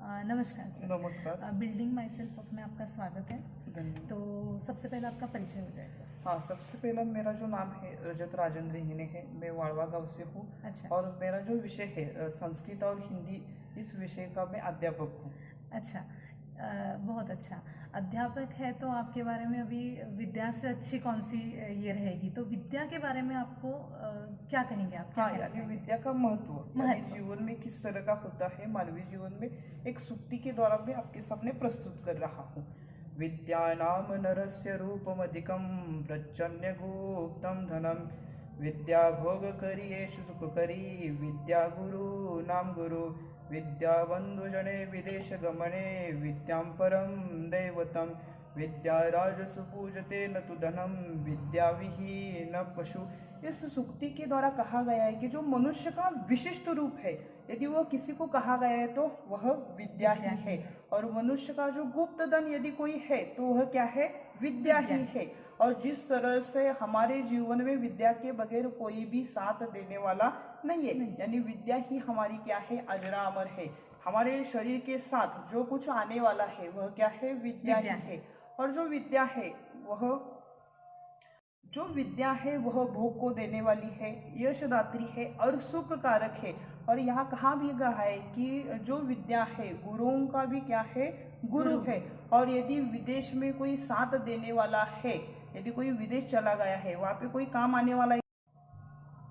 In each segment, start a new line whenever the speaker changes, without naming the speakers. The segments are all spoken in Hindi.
नमस्कार सर।
नमस्कार।
बिल्डिंग माई सेल्फ में आपका स्वागत है।
धन्यवाद।
तो सबसे पहले आपका परिचय हो जाए सर।
हाँ, सबसे पहला मेरा जो नाम है रजत राजेंद्र हिने है। मैं वाड़वा गांव से हूँ।
अच्छा।
और मेरा जो विषय है संस्कृत और हिंदी, इस विषय का मैं अध्यापक हूँ।
अच्छा, बहुत अच्छा। अध्यापक है तो आपके बारे में अभी विद्या से अच्छी कौन सी ये रहेगी, तो विद्या के बारे में आपको क्या कहेंगे आप?
हाँ, यानी विद्या का महत्व यानी जीवन में किस तरह का होता है, मानवीय जीवन में, एक सूक्ति के द्वारा मैं आपके सामने प्रस्तुत कर रहा हूँ। विद्या नाम नरस्य रूपमधिकं प्रचन्य गुप्तं धनम, विद्या भोग करी येषु सुख करी, विद्या गुरु नाम गुरु, विद्या बंधु जने विदेश गमने, विद्यां परम दैवतम, विद्या राजसु पूजते न तु धनम, विद्या विहीन पशु। इस सूक्ति के द्वारा कहा गया है कि जो मनुष्य का विशिष्ट रूप है, यदि वह किसी को कहा गया है तो वह विद्या ही है। और मनुष्य का जो गुप्त धन यदि कोई है तो वह क्या है? विद्या ही है। और जिस तरह से हमारे जीवन में विद्या के बगैर कोई भी साथ देने वाला नहीं है, यानी विद्या ही हमारी क्या है? अजरा अमर है। हमारे शरीर के साथ जो कुछ आने वाला है वह क्या है? विद्या ही है। और जो विद्या है वह भोग को देने वाली है, यशदात्री है और सुख कारक है। और यहाँ कहाँ भी कहा है कि जो विद्या है गुरुओं का भी क्या है? गुरु है। और यदि विदेश में कोई साथ देने वाला है, यदि कोई विदेश चला गया है, वहाँ पे कोई काम आने वाला है,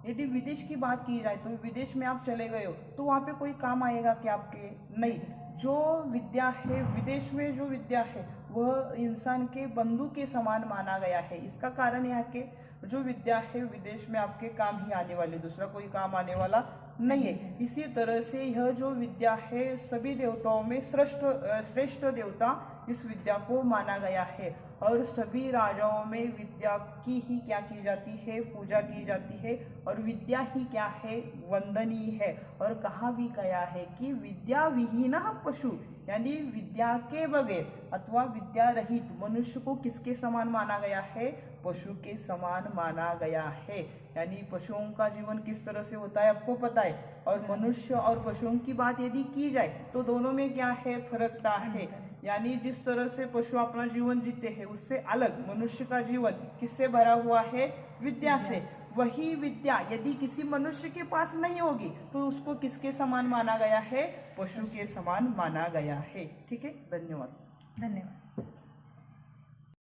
यदि विदेश की बात की जाए तो विदेश में आप चले गए हो तो वहाँ पे कोई काम आएगा क्या आपके? नहीं। जो विद्या है, विदेश में जो विद्या है वह इंसान के बंधु के समान माना गया है। इसका कारण यह के जो विद्या है विदेश में आपके काम ही आने वाली, दूसरा कोई काम आने वाला नहीं है। इसी तरह से यह जो विद्या है सभी देवताओं में श्रेष्ठ देवता इस विद्या को माना गया है। और सभी राजाओं में विद्या की ही क्या की जाती है? पूजा की जाती है। और विद्या ही क्या है? वंदनीय है। और कहा भी गया है कि विद्या विहीन पशु, यानी विद्या के बगैर अथवा विद्या रहित मनुष्य को किसके समान माना गया है? पशु के समान माना गया है। यानी पशुओं का जीवन किस तरह से होता है आपको पता है। और मनुष्य और पशुओं की बात यदि की जाए तो दोनों में क्या है? फर्कता है। यानी जिस तरह से पशु अपना जीवन जीते हैं उससे अलग मनुष्य का जीवन किससे भरा हुआ है? विद्या से। वही विद्या यदि किसी मनुष्य के पास नहीं होगी तो उसको किसके समान माना गया है? पशु के समान माना गया है। ठीक है, धन्यवाद।
धन्यवाद।